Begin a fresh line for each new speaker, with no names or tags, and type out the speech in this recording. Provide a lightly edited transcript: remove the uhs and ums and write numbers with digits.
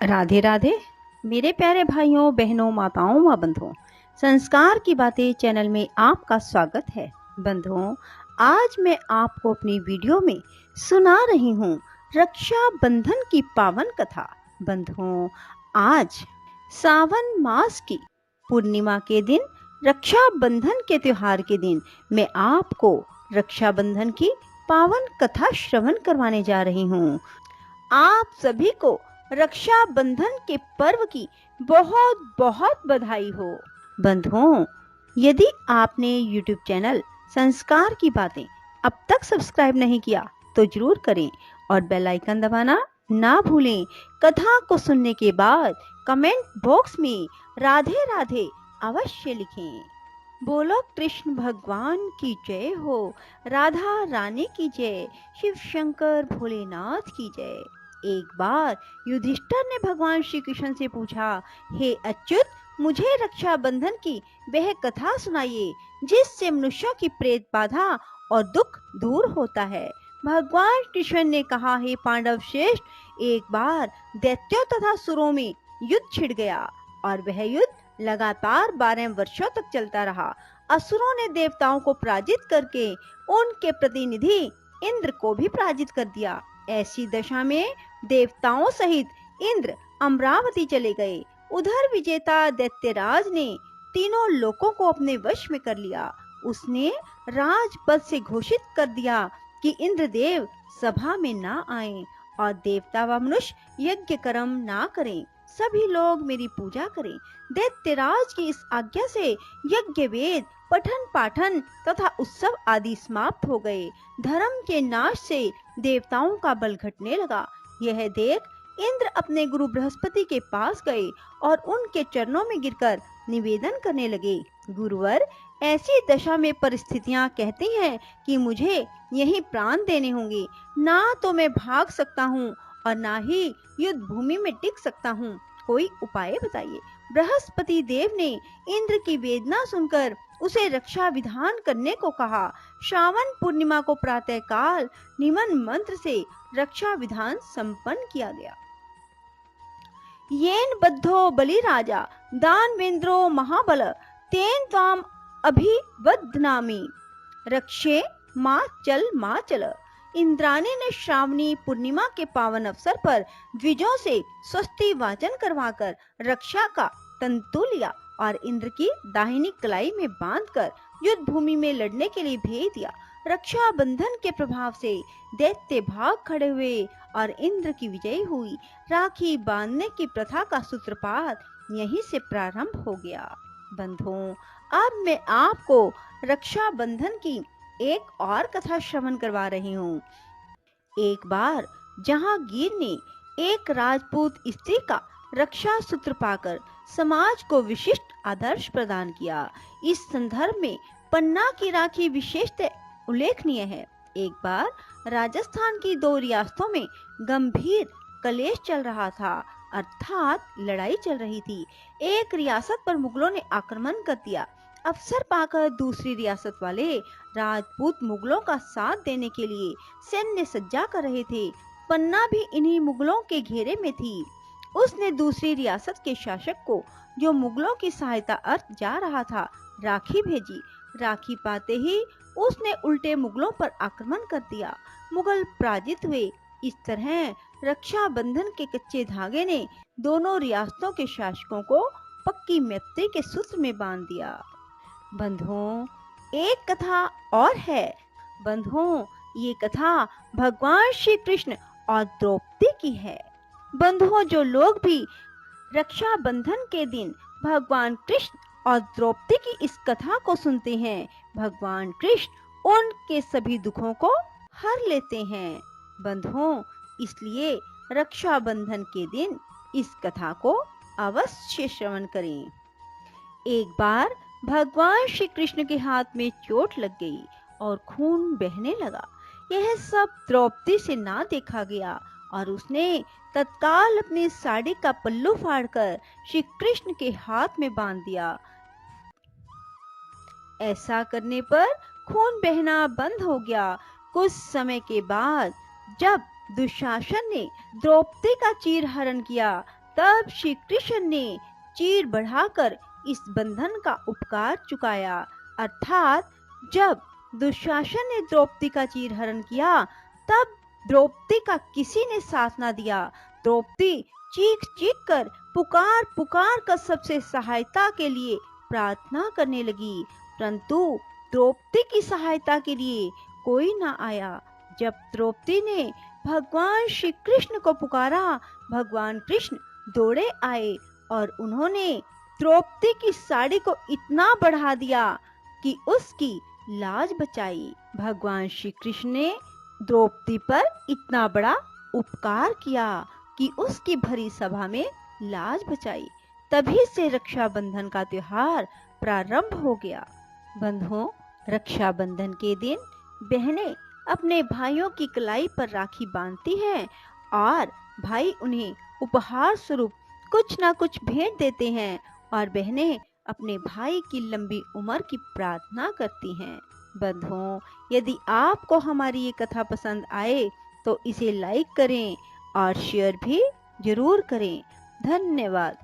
राधे राधे मेरे प्यारे भाइयों बहनों माताओं व बंधुओं, संस्कार की बातें चैनल में आपका स्वागत है। बंधुओं, आज मैं आपको अपनी वीडियो में सुना रही हूँ रक्षा बंधन की पावन कथा। बंधुओं, आज सावन मास की पूर्णिमा के दिन, रक्षा बंधन के त्योहार के दिन, मैं आपको रक्षा बंधन की पावन कथा श्रवण करवाने जा रही हूँ। आप सभी को रक्षा बंधन के पर्व की बहुत बहुत बधाई हो। बंधुओं, यदि आपने YouTube चैनल संस्कार की बातें अब तक सब्सक्राइब नहीं किया तो जरूर करें और बेल आइकन दबाना ना भूलें। कथा को सुनने के बाद कमेंट बॉक्स में राधे राधे अवश्य लिखें। बोलो कृष्ण भगवान की जय हो, राधा रानी की जय, शिव शंकर भोलेनाथ की जय। एक बार युधिष्ठिर ने भगवान श्री कृष्ण से पूछा, हे अच्युत, मुझे रक्षा बंधन की वह कथा सुनाइए जिससे मनुष्यों की प्रेत बाधा और दुख दूर होता है। भगवान कृष्ण ने कहा, हे पांडव श्रेष्ठ, एक बार दैत्यों तथा सुरों में युद्ध छिड़ गया और वह युद्ध लगातार 12 वर्षों तक चलता रहा। असुरों ने देवताओं को पराजित करके उनके प्रतिनिधि इंद्र को भी पराजित कर दिया। ऐसी दशा में देवताओं सहित इंद्र अमरावती चले गए। उधर विजेता दैत्यराज ने तीनों लोकों को अपने वश में कर लिया। उसने राजपद से घोषित कर दिया कि इंद्रदेव सभा में ना आएं और देवता व मनुष्य यज्ञ कर्म ना करें। सभी लोग मेरी पूजा करें। दैत्यराज की इस आज्ञा से यज्ञ वेद पठन पाठन तथा उत्सव आदि समाप्त हो गए। धर्म के नाश से देवताओं का बल घटने लगा। यह देख इंद्र अपने गुरु बृहस्पति के पास गए और उनके चरणों में गिरकर निवेदन करने लगे, गुरुवर, ऐसी दशा में परिस्थितियां कहती हैं कि मुझे यही प्राण देने होंगे। ना तो मैं भाग सकता हूँ और ना ही युद्ध भूमि में टिक सकता हूँ। कोई उपाय बताइए। बृहस्पति देव ने इंद्र की वेदना सुनकर उसे रक्षा विधान करने को कहा। श्रावण पूर्णिमा को प्रातः काल निमन मंत्र से रक्षा विधान संपन्न किया गया। येन बद्धो बलि राजा दानवेंद्रो महाबल तेन त्वाम अभिवदनामि रक्षे माँ चल। इंद्राणी ने श्रावणी पूर्णिमा के पावन अवसर पर द्विजों से स्वस्ति वाचन करवाकर रक्षा का तंतु लिया और इंद्र की दाहिनी कलाई में बांधकर युद्ध भूमि में लड़ने के लिए भेज दिया। रक्षा बंधन के प्रभाव से दैत्य भाग खड़े हुए और इंद्र की विजय हुई। राखी बांधने की प्रथा का सूत्रपात यहीं से प्रारंभ हो गया। बंधुओं, अब मैं आपको रक्षा बंधन की एक और कथा श्रवण करवा रही हूँ। एक बार जहांगीर ने एक राजपूत स्त्री का रक्षा सूत्र पाकर समाज को विशिष्ट आदर्श प्रदान किया। इस संदर्भ में पन्ना की राखी विशेषतः उल्लेखनीय है। एक बार राजस्थान की 2 रियासतों में गंभीर कलेश चल रहा था, अर्थात लड़ाई चल रही थी। एक रियासत पर मुगलों ने आक्रमण कर दिया। अवसर पाकर दूसरी रियासत वाले राजपूत मुगलों का साथ देने के लिए सैन्य सज्जा कर रहे थे। पन्ना भी इन्हीं मुगलों के घेरे में थी। उसने दूसरी रियासत के शासक को, जो मुगलों की सहायता अर्थ जा रहा था, राखी भेजी। राखी पाते ही उसने उल्टे मुगलों पर आक्रमण कर दिया। मुगल पराजित हुए। इस तरह रक्षा बंधन के कच्चे धागे ने दोनों रियासतों के शासकों को पक्की मैत्री के सूत्र में बांध दिया। बंधुओं, एक कथा और है। बंधुओं, ये कथा भगवान श्री कृष्ण और द्रौपदी की है। बंधुओं, जो लोग भी रक्षा बंधन के दिन भगवान कृष्ण और द्रौपदी की इस कथा को सुनते हैं, भगवान कृष्ण उनके सभी दुखों को हर लेते हैं। बंधुओं, इसलिए रक्षा बंधन के दिन इस कथा को अवश्य श्रवण करें। एक बार भगवान श्री कृष्ण के हाथ में चोट लग गई और खून बहने लगा। यह सब द्रौपदी से ना देखा गया और उसने तत्काल अपनी साड़ी का पल्लू फाड़कर श्री कृष्ण के हाथ में बांध दिया। ऐसा करने पर खून बहना बंद हो गया। कुछ समय के बाद जब दुशासन ने द्रौपदी का चीर हरण किया, तब श्री कृष्ण ने चीर बढ़ाकर इस बंधन का उपकार चुकाया, अर्थात जब दुशासन ने द्रौपदी का चीर हरण किया तब द्रौपदी का किसी ने साथ ना दिया। द्रौपदी चीख चीख कर पुकार पुकार कर सबसे सहायता के लिए प्रार्थना करने लगी, परंतु द्रौपदी की सहायता के लिए कोई ना आया। जब द्रौपदी ने भगवान श्री कृष्ण को पुकारा, भगवान कृष्ण दौड़े आए और उन्होंने द्रौपदी की साड़ी को इतना बढ़ा दिया कि उसकी लाज बचाई। भगवान श्री कृष्ण ने द्रौपदी पर इतना बड़ा उपकार किया कि उसकी भरी सभा में लाज बचाई। तभी से रक्षाबंधन का त्योहार प्रारंभ हो गया। बंधुओं, रक्षाबंधन के दिन बहनें अपने भाइयों की कलाई पर राखी बांधती हैं और भाई उन्हें उपहार स्वरूप कुछ ना कुछ भेंट देते हैं और बहनें अपने भाई की लंबी उम्र की प्रार्थना करती हैं। बंधुओं, यदि आपको हमारी ये कथा पसंद आए तो इसे लाइक करें और शेयर भी जरूर करें। धन्यवाद।